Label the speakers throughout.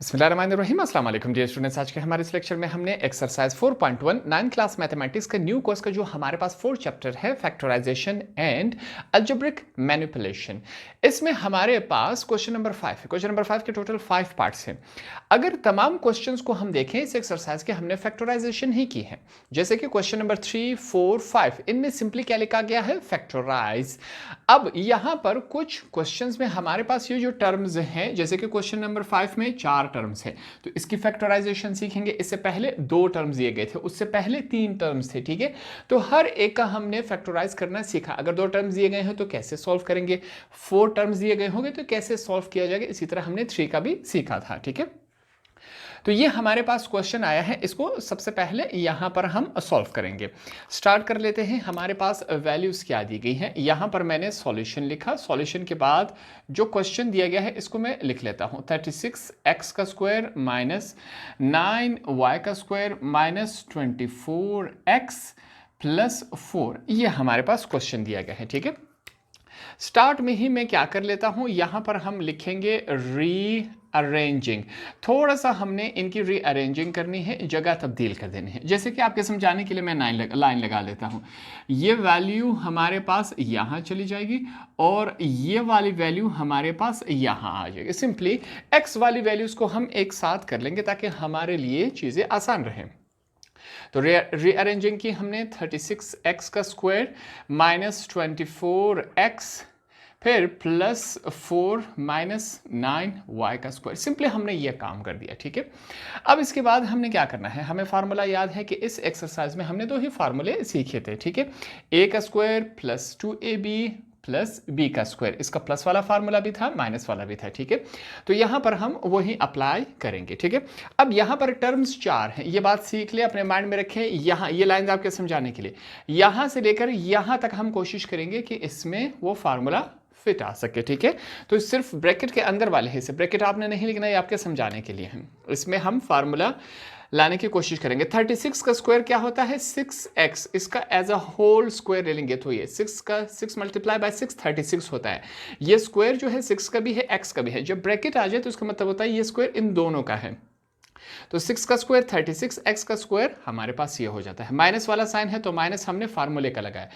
Speaker 1: बिस्मिल्लाहिर्रहमानिर्रहीम। अस्सलाम वालेकुम डियर स्टूडेंट्स। आज के हमारे इस लेक्चर में हमने एक्सरसाइज 4.1 9 क्लास मैथमेटिक्स के न्यू कोर्स का जो हमारे पास 4 चैप्टर है फैक्टराइजेशन एंड अलजेब्रिक मैनिपुलेशन, इसमें हमारे पास क्वेश्चन नंबर 5 है। क्वेश्चन नंबर 5 के टोटल 5 पार्ट्स हैं। अगर तमाम क्वेश्चंस को हम देखें इस एक्सरसाइज के, हमने फैक्टराइजेशन ही की है। जैसे कि क्वेश्चन नंबर 3, 4, 5 इनमें सिंपली क्या लिखा गया है, फैक्टराइज। अब यहां पर कुछ क्वेश्चंस में हमारे पास ये जो टर्म्स हैं, जैसे कि क्वेश्चन नंबर 5 में 4 टर्म्स है तो इसकी फैक्टराइजेशन सीखेंगे। इससे पहले 2 टर्म्स दिए गए थे, उससे पहले 3 टर्म्स थे, ठीक है। तो हर एक का हमने फैक्टराइज करना सीखा। अगर 2 टर्म्स दिए गए हैं तो कैसे सॉल्व करेंगे, 4 टर्म्स दिए गए होंगे तो कैसे सॉल्व किया जाएगा। इसी तरह हमने 3 का भी सीखा था, ठीक है। तो ये हमारे पास क्वेश्चन आया है, इसको सबसे पहले यहां पर हम सॉल्व करेंगे। स्टार्ट कर लेते हैं। हमारे पास वैल्यूज क्या दी गई हैं, यहां पर मैंने सॉल्यूशन लिखा। सॉल्यूशन के बाद जो क्वेश्चन दिया गया है इसको मैं लिख लेता हूं। 36x का स्क्वायर माइनस 9y का स्क्वायर माइनस 24x प्लस 4, ये हमारे पास क्वेश्चन दिया गया है, ठीक है। स्टार्ट में ही मैं क्या कर लेता हूं, यहां पर हम लिखेंगे रीअरेंजिंग। थोड़ा सा हमने इनकी रीअरेंजिंग करनी है, जगह तब्दील कर देनी है। जैसे कि आपके समझाने के लिए मैं लाइन लगा लेता हूं। ये वैल्यू हमारे पास यहां चली जाएगी और ये वाली वैल्यू हमारे पास यहां आ जाएगी। सिंपली एक्स वाली वैल्यूज को हम एक साथ कर लेंगे ताकि हमारे लिए चीजें आसान रहें। तो रीअरेंजिंग की हमने 36x का स्क्वायर माइनस 24x फिर प्लस 4 माइनस 9y का स्क्वायर। सिंपली हमने ये काम कर दिया, ठीक है। अब इसके बाद हमने क्या करना है, हमें फार्मूला याद है कि इस एक्सरसाइज में हमने 2 ही फार्मूले सीखे थे, ठीक है। a का square plus 2ab plus B का स्क्वायर, इसका प्लस वाला फार्मूला भी था, माइनस वाला भी था, ठीक है। तो यहां पर हम वही अप्लाई करेंगे, ठीक है। अब यहां पर टर्म्स 4 हैं, ये बात सीख ले, अपने माइंड में रखें। यहां ये लाइन आपके समझाने के लिए यहां से लेकर यहां तक हम कोशिश करेंगे कि इसमें वो फार्मूला फिट आ सके, ठीक है। तो सिर्फ ब्रैकेट के अंदर वाले हिस्से, ब्रैकेट आपने नहीं लिखना, ये आपके समझाने के लिए है। इसमें हम फार्मूला लाने की कोशिश करेंगे। 36 का स्क्वायर क्या होता है, 6x, इसका एज अ होल स्क्वायर ले लेंगे तो ये 6 मल्टीप्लाई बाय 6 36 होता है। ये स्क्वायर जो है 6 का भी है, x का भी है। जब ब्रैकेट आ जाए तो इसका मतलब होता है ये स्क्वायर इन दोनों का है। तो 6 का स्क्वायर 36, x का स्क्वायर हमारे पास ये हो जाता है। माइनस वाला साइन है तो माइनस हमने फार्मूले का लगाया।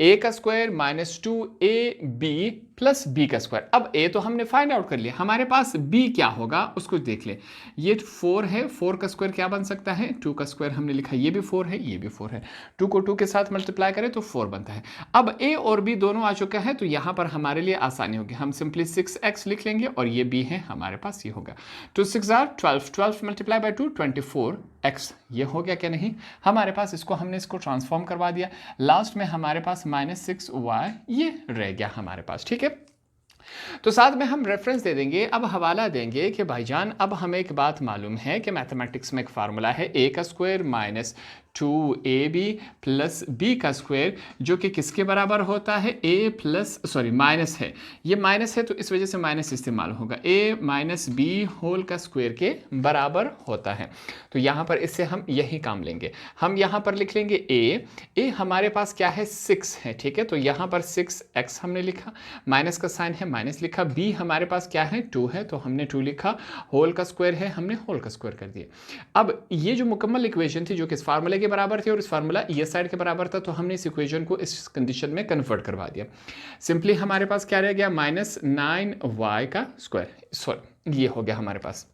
Speaker 1: a का square minus 2ab plus b का स्क्वायर। अब a तो हमने फाइंड आउट कर लिया, हमारे पास b क्या होगा उसको देख ले। ये 4 है, 4 का स्क्वायर क्या बन सकता है, 2 का स्क्वायर हमने लिखा, ये भी 4 है, ये भी 4 है। 2 को 2 के साथ मल्टीप्लाई करें तो 4 बनता है। अब a और b दोनों आ चुका है तो यहां पर हमारे लिए आसानी होगी, हम सिंपली 6x लिख लेंगे और ये b है हमारे पास, ये होगा 2 6 आर 12, 12 मल्टीप्लाई बाय 2 24x, ये हो गया क्या नहीं हमारे पास। इसको ट्रांसफॉर्म करवा दिया, लास्ट में हमारे पास माइनस 6y ये रह गया हमारे पास, ठीक है। तो साथ में हम रेफरेंस दे देंगे, अब हवाला देंगे कि भाईजान अब हमें एक बात मालूम है कि मैथमेटिक्स में एक फार्मूला है a का square minus 2ab plus b का स्क्वायर, जो कि किसके बराबर होता है, a प्लस माइनस है, ये माइनस है तो इस वजह से माइनस इस्तेमाल होगा, a माइनस b होल का स्क्वायर के बराबर होता है। तो यहाँ पर इससे हम यही काम लेंगे, हम यहाँ पर लिख लेंगे a हमारे पास क्या है 6 है, ठीक है। तो यहाँ पर 6x हमने लिखा, माइनस का साइन है माइनस लिखा, b हमारे पास क्या है 2 है तो हमने 2 लिखा, होल का स्क्वायर है हमने होल का स्क्वायर कर दिया। अब ये जो मुकम्मल इक्वेशन थी जो कि इस फार्मूले के बराबर थी और इस फार्मूला ये साइड के बराबर था, तो हमने इस इक्वेशन को इस कंडीशन में कन्वर्ट करवा दिया। सिंपली हमारे पास क्या रह गया, माइनस 9y का स्क्वायर, ये हो गया हमारे पास।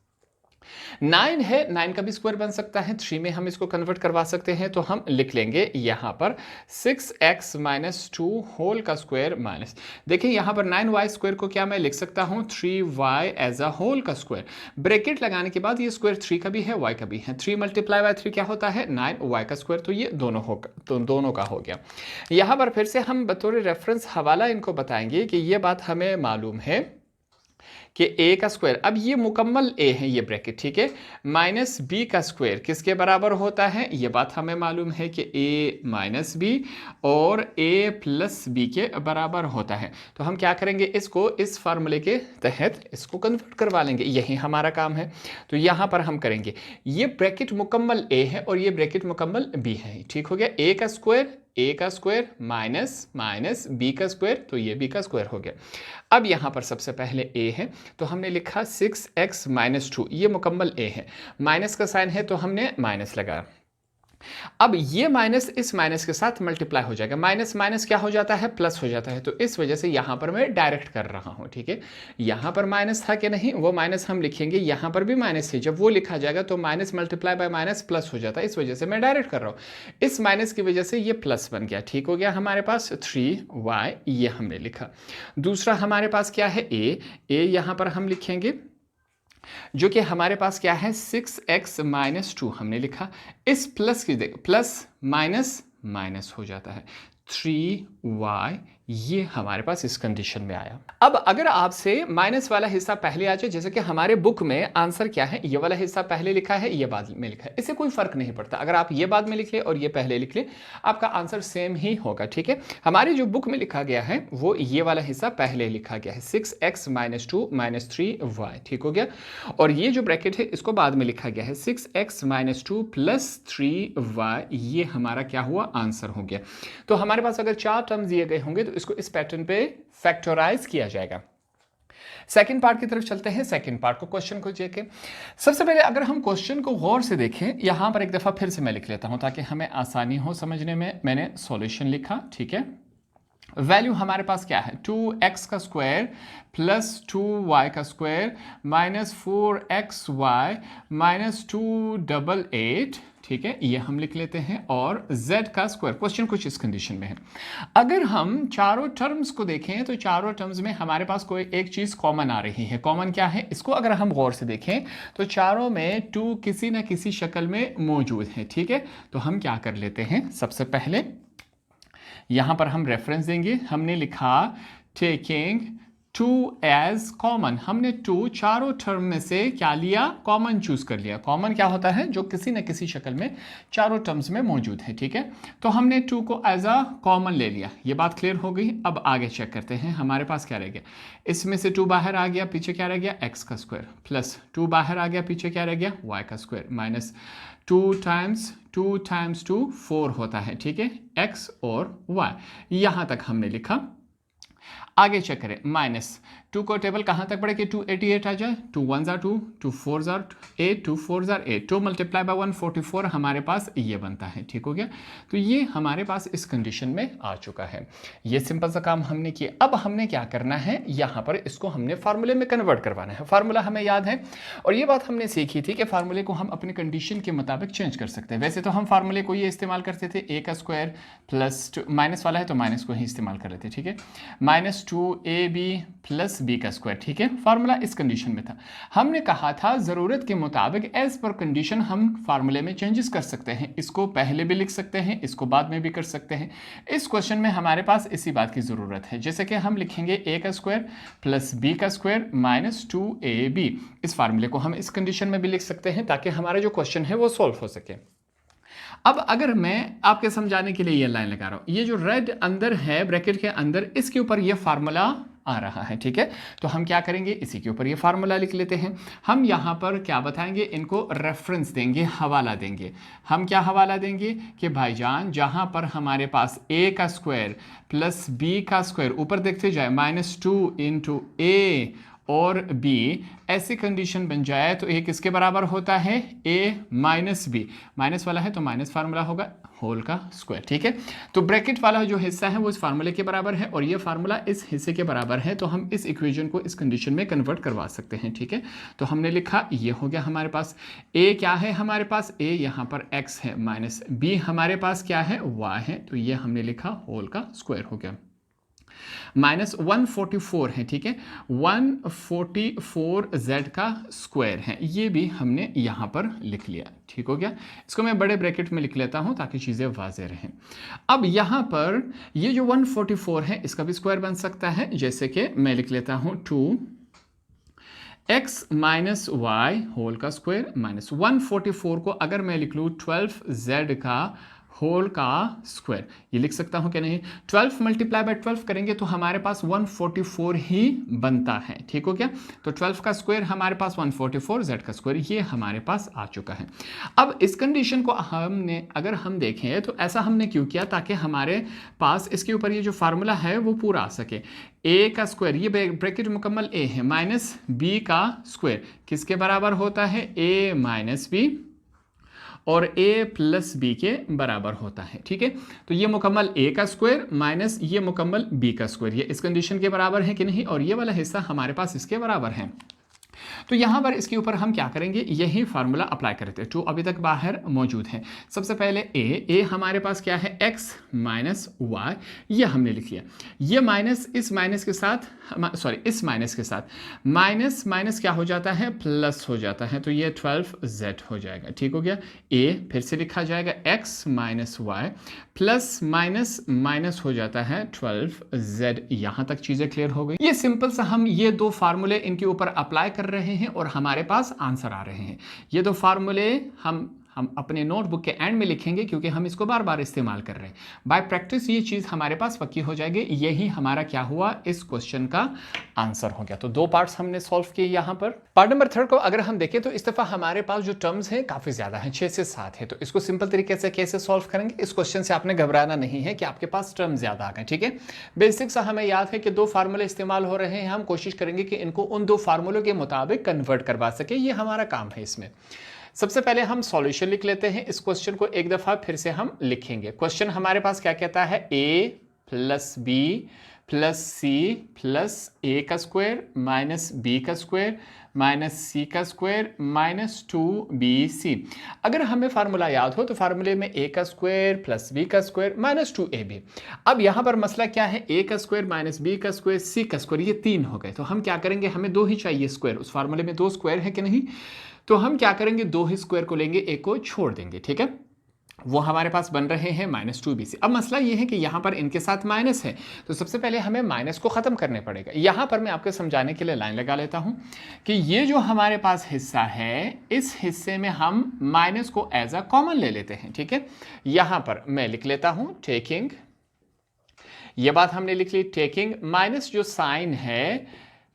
Speaker 1: 9 है, 9 का भी स्क्वायर बन सकता है, 3 में हम इसको कन्वर्ट करवा सकते हैं, तो हम लिख लेंगे यहां पर 6x माइनस 2 होल का स्क्वायर माइनस, देखिए यहां पर 9y स्क्वायर को क्या मैं लिख सकता हूं 3y एज अ होल का स्क्वायर। ब्रैकेट लगाने के बाद ये स्क्वायर 3 का भी है y का भी है, 3 मल्टीप्लाई बाय 3 क्या होता है 9y का स्क्वायर, तो ये दोनों होगा, तो दोनों का हो गया। यहां पर फिर से हम बतौर रेफरेंस हवाला इनको बताएंगे कि ये बात हमें मालूम है कि a का स्क्वायर, अब ये मुकम्मल a है ये ब्रैकेट, ठीक है, माइनस b का स्क्वायर किसके बराबर होता है, ये बात हमें मालूम है कि a माइनस b और a प्लस b के बराबर होता है। तो हम क्या करेंगे, इसको इस फार्मूले के तहत इसको कन्वर्ट करवा लेंगे, यही हमारा काम है। तो यहाँ पर हम करेंगे, ये ब्रैकेट मुकम्मल a है और ये ब्रैकेट मुकम्मल b है, ठीक हो गया। a का स्क्वायर a का स्क्वायर माइनस माइनस b का स्क्वायर, तो ये b का स्क्वायर हो गया। अब यहाँ पर सबसे पहले a है तो हमने लिखा 6x माइनस 2, ये मुकम्मल a है, माइनस का साइन है तो हमने माइनस लगाया। अब ये माइनस इस माइनस के साथ मल्टीप्लाई हो जाएगा, माइनस माइनस क्या हो जाता है, प्लस हो जाता है, तो इस वजह से यहां पर मैं डायरेक्ट कर रहा हूं। ठीक है, यहां पर माइनस था कि नहीं, वो माइनस हम लिखेंगे, यहां पर भी माइनस थी, जब वो लिखा जाएगा तो minus multiply by minus plus हो जाता है, इस वजह से मैं डायरेक्ट कर रहा हूं। इस माइनस की वजह से ये प्लस बन गया। ठीक हो गया, हमारे पास 3y ये हमने लिखा। दूसरा हमारे पास क्या है, a यहां पर हम लिखेंगे जो कि हमारे पास क्या है 6x माइनस 2 हमने लिखा। इस प्लस की जगह प्लस माइनस माइनस हो जाता है, 3y ये हमारे पास इस कंडीशन में आया। अब अगर आपसे माइनस वाला हिस्सा पहले आ जाए, जैसे कि हमारे बुक में आंसर क्या है, ये वाला हिस्सा पहले लिखा है, ये बाद में लिखा है, इससे कोई फर्क नहीं पड़ता। अगर आप ये बाद में लिख ले और ये पहले लिख ले, आपका आंसर सेम ही होगा। ठीक है, हमारे जो बुक में लिखा गया है वो ये वाला हिस्सा पहले लिखा गया है, 6x माइनस 2 माइनस 3y। ठीक हो गया, और ये जो ब्रैकेट है इसको बाद में लिखा गया है 6x माइनस 2 प्लस 3y, ये हमारा क्या हुआ, आंसर हो गया। तो हमारे पास अगर 4 टर्म्स दिए गए होंगे तो इसको इस पैटर्न पे फैक्टराइज किया जाएगा। सेकंड पार्ट की तरफ चलते हैं। सेकंड पार्ट को क्वेश्चन को देखें। सबसे पहले अगर हम क्वेश्चन को गौर से देखें, यहां पर एक दफा फिर से मैं लिख लेता हूं ताकि हमें आसानी हो समझने में। मैंने सॉल्यूशन लिखा, ठीक है। वैल्यू हमारे पास क्या है, 2x का स्क्वायर प्लस 2y का स्क्वायर माइनस 4xy माइनस 288, ठीक है, ये हम लिख लेते हैं। और z का स्क्वायर, क्वेश्चन कुछ इस कंडीशन में है। अगर हम चारों टर्म्स को देखें तो चारों टर्म्स में हमारे पास कोई एक चीज कॉमन आ रही है। कॉमन क्या है, इसको अगर हम गौर से देखें तो चारों में 2 किसी न किसी शक्ल में मौजूद है। ठीक है, तो हम क्या कर लेते हैं, सबसे पहले यहां पर हम रेफरेंस देंगे। हमने लिखा टेकिंग 2 एज कॉमन, हमने 2 चारों टर्म में से क्या लिया, कॉमन चूज कर लिया। कॉमन क्या होता है, जो किसी न किसी शक्ल में चारों टर्म्स में मौजूद है। ठीक है, तो हमने 2 को एज अ कॉमन ले लिया, ये बात क्लियर हो गई। अब आगे चेक करते हैं, हमारे पास क्या रह गया, इसमें से 2 बाहर आ गया, पीछे क्या रह गया, x का स्क्वायर, प्लस 2 बाहर आ गया, पीछे क्या रह गया, y का स्क्वायर, माइनस 2 टाइम्स 2 4 होता है। ठीक है, x और y, यहां तक हमने लिखा। आगे चेक करें, माइनस 2 को टेबल कहां तक पढ़े कि 288 आ जाए, 2 1 2 2 4 8 2 4 8, 2 मल्टीप्लाई बाय 144 हमारे पास ये बनता है। ठीक हो गया, तो ये हमारे पास इस कंडीशन में आ चुका है। ये सिंपल सा काम हमने किया। अब हमने क्या करना है, यहां पर इसको हमने फार्मूले में कन्वर्ट करवाना है। फार्मूला हमें याद है और ये बात हमने सीखी थी कि फार्मूले को हम अपने कंडीशन के मुताबिक चेंज कर सकते हैं। वैसे तो हम फार्मूले को ये इस्तेमाल करते थे, a का स्क्वायर प्लस माइनस वाला है तो माइनस को ही इस्तेमाल कर लेते। ठीक है, माइनस 2ab प्लस b का स्क्वायर। ठीक है, फार्मूला इस कंडीशन में था। हमने कहा था जरूरत के मुताबिक एज पर कंडीशन हम फार्मूले में चेंजेस कर सकते हैं। इसको पहले भी लिख सकते हैं, इसको बाद में भी कर सकते हैं। इस क्वेश्चन में हमारे पास इसी बात की जरूरत है। जैसे कि हम लिखेंगे a का स्क्वायर प्लस b का स्क्वायर माइनस 2ab। इस फार्मूले को हम इस कंडीशन में भी लिख सकते हैं ताकि हमारा जो क्वेश्चन है वो सॉल्व हो सके। अब अगर मैं आपके समझाने के लिए ये लाइन लगा रहा हूं, ये जो रेड अंदर है ब्रैकेट के अंदर, इसके ऊपर ये फार्मूला आ रहा है। ठीक है, तो हम क्या करेंगे, इसी के ऊपर ये फार्मूला लिख लेते हैं। हम यहां पर क्या बताएंगे, इनको रेफरेंस देंगे, हवाला देंगे। हम क्या हवाला देंगे कि भाईजान जहां पर हमारे पास a का स्क्वायर प्लस b का स्क्वायर, ऊपर देखते जाए माइनस 2 इंटू a और b, ऐसी कंडीशन बन जाए तो a किसके बराबर होता है, a माइनस b। माइनस वाला है तो माइनस फार्मूला होगा होल का स्क्वायर। ठीक है, तो ब्रैकेट वाला जो हिस्सा है वो इस फार्मूले के बराबर है और ये फार्मूला इस हिस्से के बराबर है, तो हम इस इक्वेशन को इस कंडीशन में कन्वर्ट करवा सकते हैं। ठीक है, तो हमने लिखा, ये हो गया हमारे पास a क्या है, हमारे पास a यहाँ पर x है, माइनस b हमारे पास क्या है, y है, तो ये हमने लिखा होल का स्क्वायर हो गया। माइनस 144 है। ठीक है, 144 z का स्क्वायर है, ये भी हमने यहां पर लिख लिया। ठीक हो गया, इसको मैं बड़े ब्रैकेट में लिख लेता हूं ताकि चीजें वाज़ेह रहें। अब यहां पर ये जो 144 है इसका भी स्क्वायर बन सकता है, जैसे कि मैं लिख लेता हूं 2x माइनस वाई होल का स्क्वायर माइनस 144 को अगर मैं लिख लूँ 12z का होल का स्क्वायर, ये लिख सकता हूं कि नहीं। 12 मल्टीप्लाई बाय 12 करेंगे तो हमारे पास 144 ही बनता है, ठीक हो गया। तो 12 का स्क्वायर हमारे पास 144, z का स्क्वायर ये हमारे पास आ चुका है। अब इस कंडीशन को हमने अगर हम देखें तो ऐसा हमने क्यों किया, ताकि हमारे पास इसके ऊपर ये जो फार्मूला है वो पूरा आ सके। a का स्क्वायर, ये ब्रैकेट मुकम्मल a है, माइनस b का स्क्वायर किसके बराबर होता है, a माइनस b, और a प्लस बी के बराबर होता है, ठीक है। तो ये मुकम्मल a का स्क्वायर माइनस ये मुकम्मल b का स्क्वायर, ये इस कंडीशन के बराबर है कि नहीं, और ये वाला हिस्सा हमारे पास इसके बराबर है। तो यहाँ पर इसके ऊपर हम क्या करेंगे, यही फार्मूला अप्लाई करते हैं जो अभी तक बाहर मौजूद है। सबसे पहले a हमारे पास क्या है, x माइनस वाई, ये हमने लिख लिया। ये माइनस इस माइनस के साथ, सॉरी इस माइनस के साथ माइनस माइनस क्या हो जाता है, प्लस हो जाता है, तो ये 12z हो जाएगा, ठीक हो गया। a फिर से लिखा जाएगा x minus Y, plus minus minus हो जाता है 12z। यहाँ तक चीज़ें क्लियर हो गई। ये सिंपल सा हम ये दो फार्मूले इनके ऊपर अप्लाई कर रहे हैं और हमारे पास आंसर आ रहे हैं। ये दो फार्मूले हम अपने नोटबुक के एंड में लिखेंगे क्योंकि हम इसको बार बार इस्तेमाल कर रहे हैं। बाय प्रैक्टिस ये चीज़ हमारे पास पक्की हो जाएगी। यही हमारा क्या हुआ, इस क्वेश्चन का आंसर हो गया। तो दो पार्ट्स हमने सॉल्व किए यहाँ पर। पार्ट नंबर 3 को अगर हम देखें तो इस दफ़ा हमारे पास जो टर्म्स हैं काफ़ी ज़्यादा हैं, 6 से 7 है। तो इसको सिंपल तरीके से कैसे सॉल्व करेंगे, इस क्वेश्चन से आपने घबराना नहीं है कि आपके पास टर्म ज़्यादा आ गए, ठीक है। बेसिक सा हमें याद है कि दो फार्मूले इस्तेमाल हो रहे हैं, हम कोशिश करेंगे कि इनको उन दो फार्मूलों के मुताबिक कन्वर्ट करवा सके, ये हमारा काम है इसमें। सबसे पहले हम सॉल्यूशन लिख लेते हैं। इस क्वेश्चन को एक दफ़ा फिर से हम लिखेंगे। क्वेश्चन हमारे पास क्या कहता है, a plus B plus C plus A का स्क्वायर माइनस बी का स्क्वायर माइनस सी का स्क्वायर माइनस 2bc। अगर हमें फार्मूला याद हो तो फार्मूले में a का स्क्वायर प्लस b का स्क्वायर माइनस 2ab। अब यहाँ पर मसला क्या है, a का स्क्वायर माइनस b का स्क्वायर c का स्क्वायर, ये 3 हो गए। तो हम क्या करेंगे, हमें 2 ही चाहिए स्क्वायर, उस फार्मूले में 2 स्क्वायर है कि नहीं, तो हम क्या करेंगे, 2 ही स्क्वायर को लेंगे, एक को छोड़ देंगे, ठीक है। वो हमारे पास बन रहे हैं माइनस 2bc। अब मसला ये है कि यहाँ पर इनके साथ माइनस है, तो सबसे पहले हमें माइनस को ख़त्म करने पड़ेगा। यहाँ पर मैं आपको समझाने के लिए लाइन लगा लेता हूँ कि ये जो हमारे पास हिस्सा है, इस हिस्से में हम माइनस को एज अ कॉमन ले लेते हैं, ठीक है। यहाँ पर मैं लिख लेता हूँ टेकिंग, ये बात हमने लिख ली, टेकिंग माइनस जो साइन है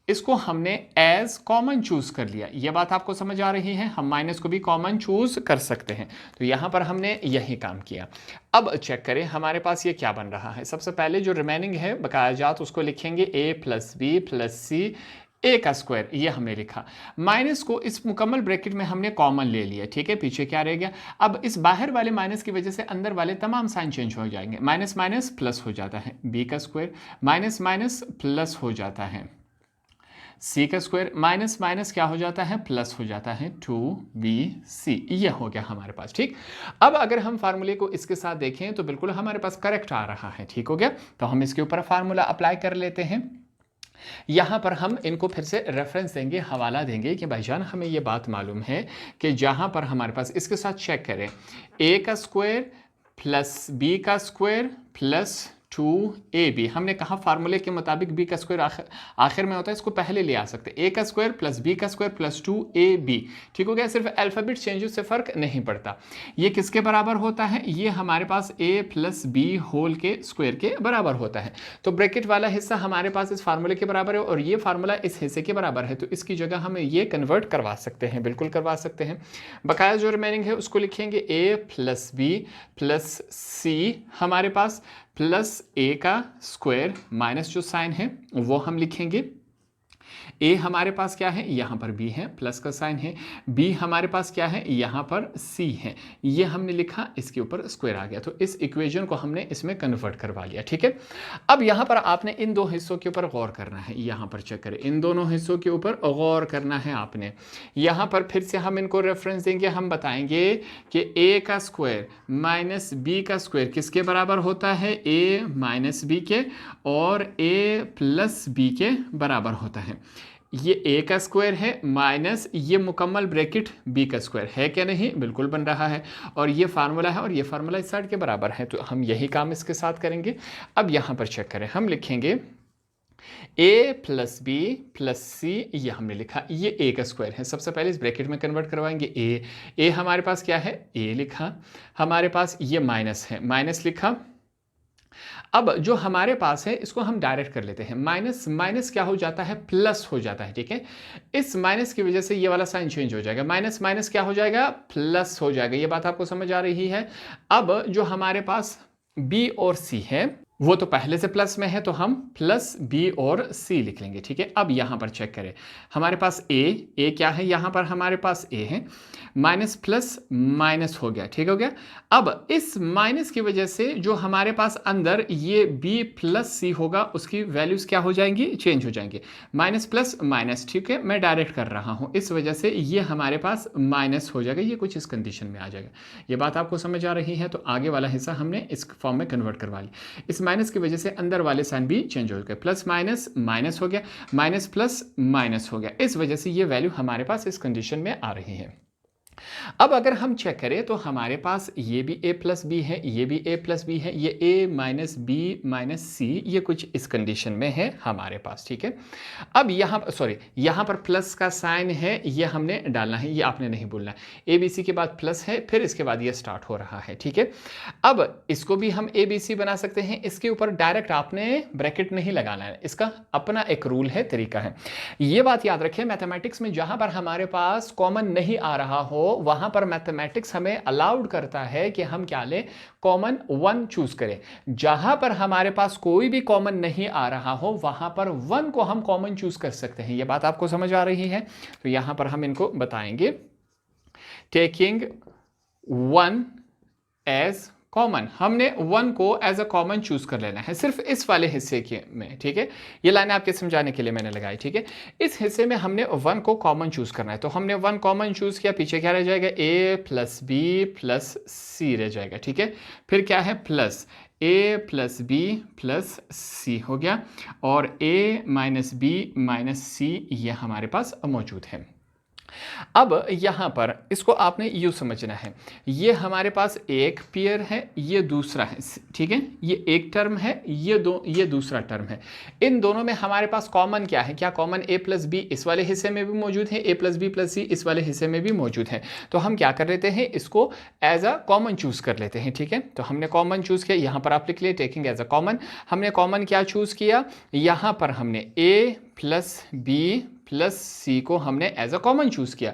Speaker 1: इसको हमने एज कॉमन चूज कर लिया। ये बात आपको समझ आ रही है, हम माइनस को भी कॉमन चूज कर सकते हैं। तो यहां पर हमने यही काम किया। अब चेक करें हमारे पास ये क्या बन रहा है। सबसे पहले जो रिमेनिंग है बकाया जात उसको लिखेंगे a प्लस बी प्लस सी ए का स्क्वायर, ये हमने लिखा। माइनस को इस मुकम्मल ब्रैकेट में हमने कॉमन ले लिया, ठीक है। पीछे क्या रह गया, अब इस बाहर वाले माइनस की वजह से अंदर वाले तमाम साइन चेंज हो जाएंगे। माइनस माइनस प्लस हो जाता है, b का स्क्वायर माइनस माइनस प्लस हो जाता है, c का स्क्वायर माइनस माइनस क्या हो जाता है, प्लस हो जाता है 2bc। ये हो गया हमारे पास, ठीक। अब अगर हम फार्मूले को इसके साथ देखें तो बिल्कुल हमारे पास करेक्ट आ रहा है, ठीक हो गया। तो हम इसके ऊपर फार्मूला अप्लाई कर लेते हैं। यहाँ पर हम इनको फिर से रेफरेंस देंगे, हवाला देंगे कि भाईजान हमें ये बात मालूम है कि जहाँ पर हमारे पास इसके साथ चेक करें, a का स्क्वायर प्लस b का स्क्वायर प्लस 2ab, हमने कहा फार्मूले के मुताबिक b का स्क्वायर आखिर में होता है, इसको पहले ले आ सकते हैं। a का स्क्वायर प्लस b का स्क्वायर प्लस 2ab, ठीक हो गया। सिर्फ अल्फ़ाबेट चेंजेस से फ़र्क नहीं पड़ता। ये किसके बराबर होता है, ये हमारे पास a प्लस b होल के स्क्वायर के बराबर होता है। तो ब्रैकेट वाला हिस्सा हमारे पास इस फार्मूले के बराबर है और ये फार्मूला इस हिस्से के बराबर है, तो इसकी जगह हम ये कन्वर्ट करवा सकते हैं, बिल्कुल करवा सकते हैं। बकाया जो रिमेनिंग है उसको लिखेंगे a plus b plus c हमारे पास प्लस a का स्क्वायर माइनस जो साइन है वो हम लिखेंगे। a हमारे पास क्या है, यहाँ पर b है, प्लस का साइन है। b हमारे पास क्या है, यहाँ पर c है, ये हमने लिखा, इसके ऊपर स्क्वायर आ गया। तो इस इक्वेशन को हमने इसमें कन्वर्ट करवा लिया, ठीक है। अब यहाँ पर आपने इन दो हिस्सों के ऊपर गौर करना है। यहाँ पर चेक करें, इन दोनों हिस्सों के ऊपर गौर करना है आपने। यहाँ पर फिर से हम इनको रेफरेंस देंगे, हम बताएंगे कि a का स्क्वायर माइनस b का स्क्वायर किसके बराबर होता है, a माइनस b के, और a प्लस b के बराबर होता है। ये a का स्क्वायर है माइनस ये मुकम्मल ब्रैकेट b का स्क्वायर है क्या नहीं, बिल्कुल बन रहा है। और ये फार्मूला है और ये फार्मूला इस साइड के बराबर है, तो हम यही काम इसके साथ करेंगे। अब यहाँ पर चेक करें, हम लिखेंगे ए प्लस बी प्लस सी, ये हमने लिखा, ये ए का स्क्वायर है। सबसे पहले इस ब्रैकेट में कन्वर्ट करवाएंगे ए हमारे पास क्या है, ए लिखा, हमारे पास ये माइनस है, माइनस लिखा। अब जो हमारे पास है इसको हम डायरेक्ट कर लेते हैं, माइनस माइनस क्या हो जाता है, प्लस हो जाता है, ठीक है। इस माइनस की वजह से ये वाला साइन चेंज हो जाएगा, माइनस माइनस क्या हो जाएगा, प्लस हो जाएगा। ये बात आपको समझ आ रही है। अब जो हमारे पास बी और सी है वो तो पहले से प्लस में है, तो हम प्लस बी और सी लिख लेंगे, ठीक है। अब यहां पर चेक करें, हमारे पास ए क्या है, यहां पर हमारे पास ए है, माइनस प्लस माइनस हो गया, ठीक हो गया। अब इस माइनस की वजह से जो हमारे पास अंदर ये बी प्लस सी होगा उसकी वैल्यूज क्या हो जाएंगी, चेंज हो जाएंगे, माइनस प्लस माइनस, ठीक है। मैं डायरेक्ट कर रहा हूं, इस वजह से ये हमारे पास माइनस हो जाएगा, ये कुछ इस कंडीशन में आ जाएगा। ये बात आपको समझ आ रही है। तो आगे वाला हिस्सा हमने इस फॉर्म में कन्वर्ट करवा लिया। इस माइनस की वजह से अंदर वाले साइन भी चेंज हो गए, प्लस माइनस माइनस हो गया, माइनस प्लस माइनस हो गया। इस वजह से ये वैल्यू हमारे पास इस कंडीशन में आ रही है। अब अगर हम चेक करें तो हमारे पास ये भी a प्लस बी है, ये भी a प्लस बी है, ये a minus B minus C, ये कुछ इस कंडीशन में है हमारे पास, ठीक है। अब यहाँ पर प्लस का साइन है, ये हमने डालना है, ये आपने नहीं बोलना है। ABC के बाद प्लस है, फिर इसके बाद ये स्टार्ट हो रहा है, ठीक है। अब इसको भी हम ABC बना सकते हैं, इसके ऊपर डायरेक्ट आपने ब्रैकेट नहीं लगाना है, इसका अपना एक रूल है, तरीका है। ये बात याद रखें, मैथमेटिक्स में जहां पर हमारे पास कॉमन नहीं आ रहा हो वहां पर मैथमेटिक्स हमें अलाउड करता है कि हम क्या लें, कॉमन वन चूज करें। जहां पर हमारे पास कोई भी कॉमन नहीं आ रहा हो वहां पर वन को हम कॉमन चूज कर सकते हैं। यह बात आपको समझ आ रही है। तो यहां पर हम इनको बताएंगे, टेकिंग वन एज कॉमन, हमने वन को एज अ कॉमन चूज कर लेना है सिर्फ इस वाले हिस्से के में, ठीक है। ये लाइन आपके समझाने के लिए मैंने लगाई, ठीक है। इस हिस्से में हमने वन को कॉमन चूज करना है, तो हमने वन कॉमन चूज किया, पीछे क्या रह जाएगा, a plus B plus C रह जाएगा, ठीक है। फिर क्या है, plus a plus B plus C हो गया, और a minus B minus C ये हमारे पास मौजूद है। अब यहां पर इसको आपने यूं समझना है, ये हमारे पास एक पेयर है, ये दूसरा है, ठीक है। ये एक टर्म है, ये दूसरा टर्म है। इन दोनों में हमारे पास कॉमन क्या है, क्या कॉमन a प्लस बी इस वाले हिस्से में भी मौजूद है, a प्लस बी प्लस सी इस वाले हिस्से में भी मौजूद है। तो हम क्या कर लेते हैं, इसको एज अ कॉमन चूज कर लेते हैं, ठीक है। तो हमने कॉमन चूज किया, यहां पर आप लिख लिए टेकिंग एज अ कॉमन। हमने कॉमन क्या चूज किया, यहां पर हमने a प्लस बी प्लस सी को हमने एज अ कॉमन चूज किया।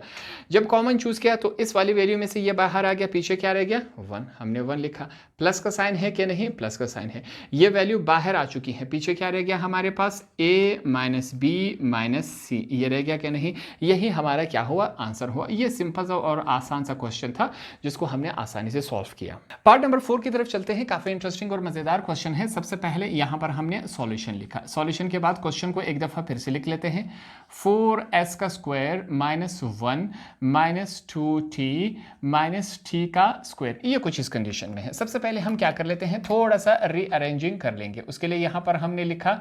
Speaker 1: जब कॉमन चूज किया तो इस वाली वैल्यू में से ये बाहर आ गया, पीछे क्या रह गया, वन, हमने वन लिखा। प्लस का साइन है कि नहीं, प्लस का साइन है, ये वैल्यू बाहर आ चुकी है, पीछे क्या रह गया हमारे पास, a minus B minus C, ये रह गया कि नहीं। यही हमारा क्या हुआ, आंसर हुआ। ये सिंपल सा और आसान सा क्वेश्चन था जिसको हमने आसानी से सॉल्व किया। पार्ट नंबर 4 की तरफ चलते हैं। काफी इंटरेस्टिंग और मजेदार क्वेश्चन है। सबसे पहले यहां पर हमने सॉल्यूशन लिखा, सॉल्यूशन के बाद क्वेश्चन को एक दफा फिर से लिख लेते हैं। 4s का square minus 1 minus 2t minus t का स्क्वायर, ये कुछ इस कंडीशन में है। सबसे पहले हम क्या कर लेते हैं, थोड़ा सा रीअरेंजिंग कर लेंगे। उसके लिए यहां पर हमने लिखा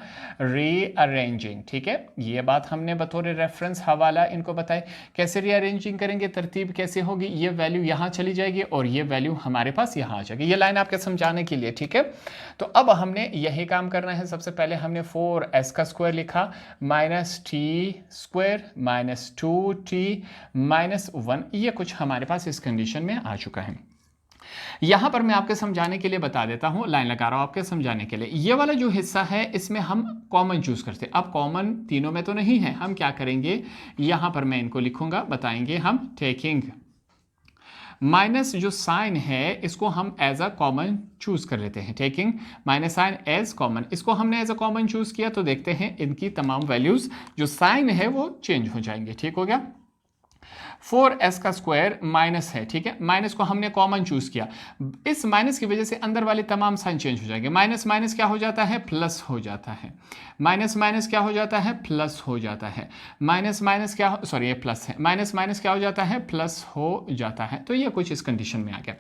Speaker 1: रीअरेंजिंग, ठीक है। ये बात हमने बतौर रेफरेंस हवाला इनको बताए। कैसे रीअरेंजिंग करेंगे, तरतीब कैसे होगी, ये वैल्यू यहां चली जाएगी और ये वैल्यू हमारे पास यहां आ जाएगी। ये लाइन आपके समझाने के लिए, ठीक है। तो अब हमने यही काम करना है। सबसे पहले हमने 4s का स्क्वायर लिखा minus t square minus 2t minus 1, ये कुछ हमारे पास इस कंडीशन में आ चुका है। यहां पर मैं आपके समझाने के लिए बता देता हूं, लाइन लगा रहा हूं आपके समझाने के लिए। ये वाला जो हिस्सा है इसमें हम कॉमन चूज करते हैं। अब कॉमन तीनों में तो नहीं है, हम क्या करेंगे, यहां पर मैं इनको लिखूंगा, बताएंगे हम टेकिंग माइनस जो साइन है इसको हम एज अ कॉमन चूज कर लेते हैं। Taking minus sign as common, इसको हमने एज अ कॉमन चूज किया तो देखते हैं इनकी तमाम वैल्यूज जो साइन है वो चेंज हो जाएंगे, ठीक हो गया। 4s का स्क्वायर माइनस है, ठीक है, माइनस को हमने कॉमन चूज किया। इस माइनस की वजह से अंदर वाले तमाम साइन चेंज हो जाएंगे। माइनस माइनस क्या हो जाता है, प्लस हो जाता है। माइनस माइनस क्या हो जाता है, प्लस हो जाता है। माइनस माइनस क्या, सॉरी ये प्लस है, माइनस माइनस क्या हो जाता है, प्लस हो जाता है। तो ये कुछ इस कंडीशन में आ गया।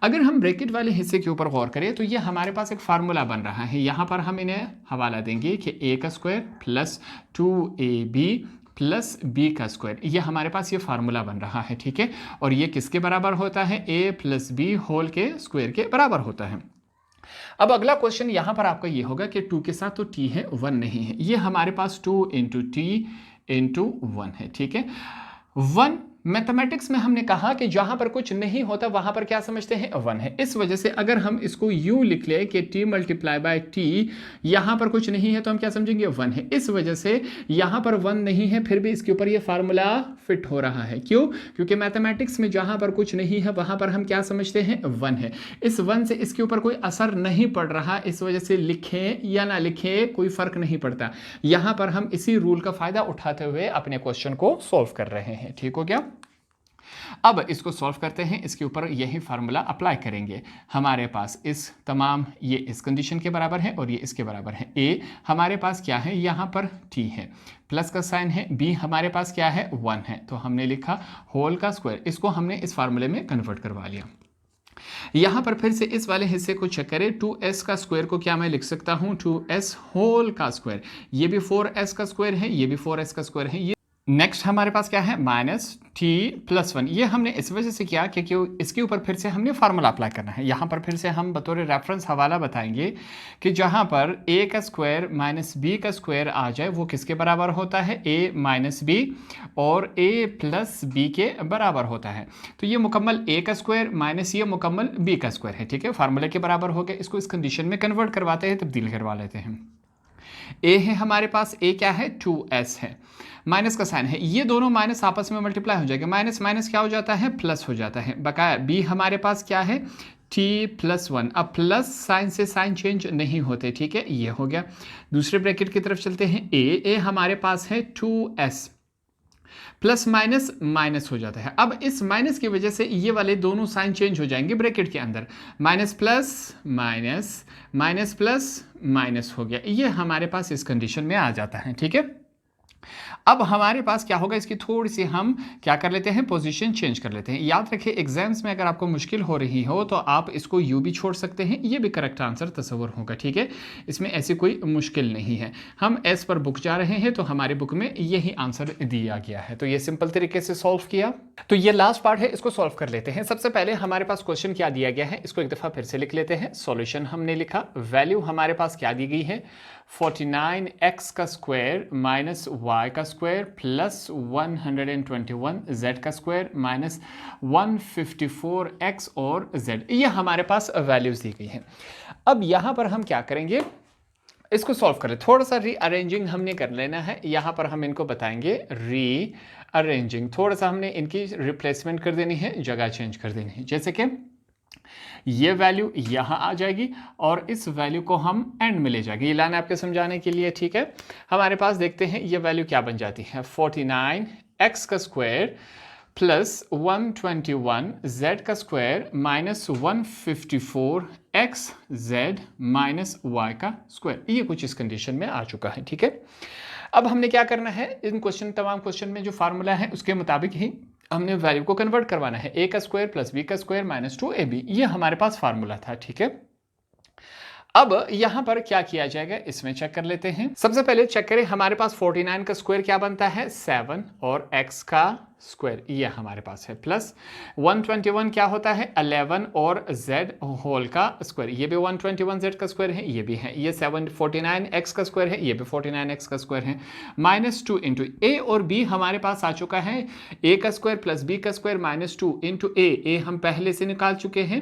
Speaker 1: अगर हम ब्रैकेट वाले हिस्से के ऊपर गौर करें तो ये हमारे पास एक फार्मूला बन रहा है। यहां पर हम इन्हें हवाला देंगे कि a का square plus 2ab plus B का स्क्वायर, ये हमारे पास ये फार्मूला बन रहा है, ठीक है। और ये किसके बराबर होता है, a प्लस बी होल के स्क्वायर के बराबर होता है। अब अगला क्वेश्चन यहां पर आपका ये होगा कि 2 के साथ तो t है 1 नहीं है, ये हमारे पास 2 इंटू टी इंटू 1 है, ठीक है। 1 मैथमेटिक्स में हमने कहा कि जहां पर कुछ नहीं होता वहां पर क्या समझते हैं 1 है। इस वजह से अगर हम इसको u लिख ले कि t मल्टीप्लाई बाय t, यहां पर कुछ नहीं है तो हम क्या समझेंगे 1 है। इस वजह से यहां पर 1 नहीं है, फिर भी इसके ऊपर ये फार्मूला फिट हो रहा है। क्यों? क्योंकि मैथमेटिक्स में जहां पर कुछ नहीं है वहां पर हम क्या समझते हैं 1 है। इस 1 से इसके ऊपर कोई असर नहीं पड़ रहा, इस वजह से लिखें या ना लिखें कोई फर्क नहीं पड़ता। यहां पर हम इसी रूल का फायदा उठाते हुए अपने क्वेश्चन को सॉल्व कर रहे हैं, ठीक हो गया। अब इसको सॉल्व करते हैं, इसके ऊपर यही फार्मूला अप्लाई करेंगे। हमारे पास इस तमाम ये इस कंडीशन के बराबर है और ये इसके बराबर है। ए हमारे पास क्या है, यहाँ पर टी है, प्लस का साइन है, बी हमारे पास क्या है 1 है, तो हमने लिखा होल का स्क्वायर। इसको हमने इस फार्मूले में कन्वर्ट करवा लिया। यहां पर फिर से इस वाले हिस्से को चेक करें, 2s का स्क्वायर को क्या मैं लिख सकता हूं 2s होल का स्क्वायर। ये भी 4s का स्क्वायर है, ये भी 4s का स्क्वायर है। नेक्स्ट हमारे पास क्या है माइनस टी प्लस 1। ये हमने इस वजह से किया क्योंकि इसके ऊपर फिर से हमने फार्मूला अप्लाई करना है। यहाँ पर फिर से हम बतौर रेफरेंस हवाला बताएंगे कि जहाँ पर a का स्क्वायर माइनस b का स्क्वायर आ जाए वो किसके बराबर होता है, a माइनस b, और a प्लस b के बराबर होता है। तो ये मुकम्मल a का स्क्वायर माइनस ये मुकम्मल b का स्क्वायर है, ठीक है, फार्मूले के बराबर हो गया। इसको इस कंडीशन में कन्वर्ट करवाते हैं, तब्दील करवा लेते हैं। a है हमारे पास, a क्या है 2s है, माइनस का साइन है, ये दोनों माइनस आपस में मल्टीप्लाई हो जाएगा, माइनस माइनस क्या हो जाता है प्लस हो जाता है। बकाया b हमारे पास क्या है t प्लस 1। अब प्लस साइन से साइन चेंज नहीं होते, ठीक है, ये हो गया। दूसरे ब्रैकेट की तरफ चलते हैं, a हमारे पास है 2s, प्लस माइनस माइनस हो जाता है। अब इस माइनस की वजह से ये वाले दोनों साइन चेंज हो जाएंगे ब्रैकेट के अंदर, minus plus minus, minus plus minus हो गया। ये हमारे पास इस कंडीशन में आ जाता है, ठीक है। अब हमारे पास क्या होगा, इसकी थोड़ी सी हम क्या कर लेते हैं, पोजीशन चेंज कर लेते हैं। याद रखिए एग्जाम्स में अगर आपको मुश्किल हो रही हो तो आप इसको यू भी छोड़ सकते हैं, ये भी करेक्ट आंसर तस्वर होगा, ठीक है। इसमें ऐसी कोई मुश्किल नहीं है। हम एस पर बुक जा रहे हैं तो हमारी बुक में यही आंसर दिया गया है, तो ये सिंपल तरीके से सॉल्व किया। तो ये लास्ट पार्ट है, इसको सॉल्व कर लेते हैं। सबसे पहले हमारे पास क्वेश्चन क्या दिया गया है, इसको एक दफा फिर से लिख लेते हैं। सॉल्यूशन हमने लिखा, वैल्यू हमारे पास क्या दी गई है 49x का स्क्वायर माइनस y का स्क्वायर प्लस 121 z का स्क्वायर माइनस 154x और z, ये हमारे पास वैल्यूज दी गई हैं। अब यहां पर हम क्या करेंगे, इसको सॉल्व करें। थोड़ा सा रीअरेंजिंग हमने कर लेना है, यहां पर हम इनको बताएंगे रीअरेंजिंग। थोड़ा सा हमने इनकी रिप्लेसमेंट कर देनी है, जगह चेंज कर देनी है। जैसे कि ये वैल्यू यहां आ जाएगी और इस वैल्यू को हम एंड में ले जाएंगे, ये लाइन आपके समझाने के लिए, ठीक है। हमारे पास देखते हैं ये वैल्यू क्या बन जाती है, 49x का स्क्वायर प्लस 121 z का square minus 154x z minus y का स्क्वायर, ये कुछ इस कंडीशन में आ चुका है, ठीक है। अब हमने क्या करना है, इन क्वेश्चन तमाम क्वेश्चन में जो फार्मूला है उसके मुताबिक ही हमने वैल्यू को कन्वर्ट करवाना है। a का स्क्वायर प्लस b का स्क्वायर माइनस 2ab, ये हमारे पास फार्मूला था, ठीक है। अब यहां पर क्या किया जाएगा, इसमें चेक कर लेते हैं। सबसे पहले चेक करें, हमारे पास 49 का स्क्वायर क्या बनता है 7 और x का स्क्वायर ये हमारे पास है, प्लस 121 क्या होता है 11 और z होल का स्क्वायर, ये भी 121 z का स्क्वायर है, ये भी है, ये 49x का स्क्वायर है, ये भी 49x का स्क्वायर है, माइनस 2 इंटू a और b हमारे पास आ चुका है, a का स्क्वायर प्लस b का स्क्वायर माइनस 2 इंटू a हम पहले से निकाल चुके हैं,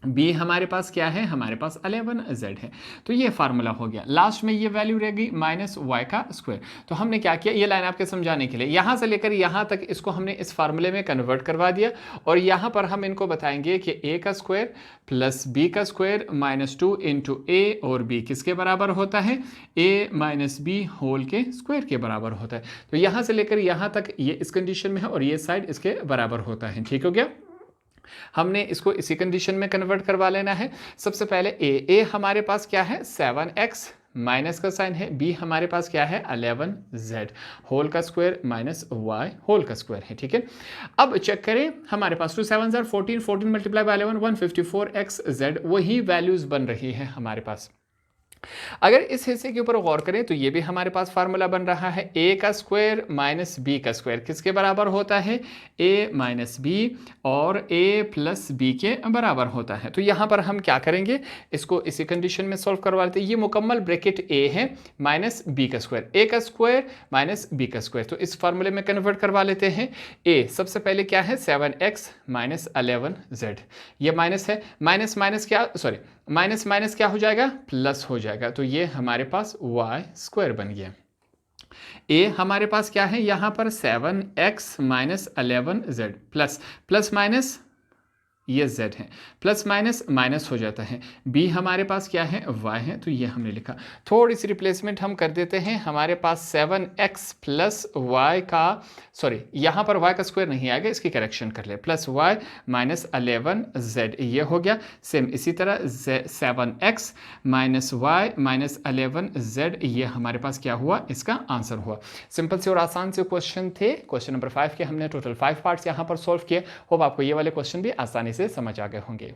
Speaker 1: b हमारे पास क्या है, हमारे पास 11z है, तो ये फार्मूला हो गया। लास्ट में ये वैल्यू रहेगी माइनस y का स्क्वायर। तो हमने क्या किया, ये लाइन आपके समझाने के लिए यहां से लेकर यहां तक इसको हमने इस फार्मूले में कन्वर्ट करवा दिया, और यहां पर हम इनको बताएंगे कि a का स्क्वायर प्लस b का स्क्वायर माइनस 2 इंटू a और b किसके बराबर होता है, a माइनस b होल के स्क्वायर के बराबर होता है। तो यहां से लेकर यहां तक ये इस कंडीशन में है और ये साइड इसके बराबर होता है, ठीक हो गया। हमने इसको इसी कंडीशन में कन्वर्ट करवा लेना है। सबसे पहले a हमारे पास क्या है 7x माइनस का साइन है, b हमारे पास क्या है 11z होल का स्क्वायर माइनस y होल का स्क्वायर है, ठीक है। अब चेक करें, हमारे पास 2 7 14, 14 मल्टीप्लाई बाय 11 154x z, वही वैल्यूज बन रही है हमारे पास। अगर इस हिस्से के ऊपर गौर करें तो ये भी हमारे पास फार्मूला बन रहा है a का स्क्वायर माइनस b का स्क्वायर किसके बराबर होता है a माइनस b और a प्लस b के बराबर होता है। तो यहाँ पर हम क्या करेंगे, इसको इसी कंडीशन में सॉल्व करवा लेते हैं। ये मुकम्मल ब्रैकेट a है माइनस b का स्क्वायर, a का स्क्वायर माइनस b का स्क्वायर, तो इस फार्मूले में कन्वर्ट करवा लेते हैं। a सबसे पहले क्या है 7x माइनस 11z, ये माइनस है, माइनस माइनस क्या सॉरी माइनस माइनस क्या हो जाएगा प्लस हो जाएगा, तो ये हमारे पास y स्क्वायर बन गया। a हमारे पास क्या है यहाँ पर 7x minus 11z plus plus minus ये z है, प्लस माइनस माइनस हो जाता है। b हमारे पास क्या है y है, तो ये हमने लिखा। थोड़ी सी रिप्लेसमेंट हम कर देते हैं, हमारे पास 7x प्लस y का सॉरी यहाँ पर y का स्क्वायर नहीं आएगा, इसकी करेक्शन कर ले, प्लस y माइनस 11z ये हो गया। सेम इसी तरह 7x minus y minus 11z ये हमारे पास क्या हुआ, इसका आंसर हुआ। सिंपल से और आसान से क्वेश्चन थे। क्वेश्चन नंबर 5 के हमने टोटल 5 पार्ट्स यहाँ पर सॉल्व किए। होप आपको ये वाले क्वेश्चन भी आसानी से समझ आ गए होंगे।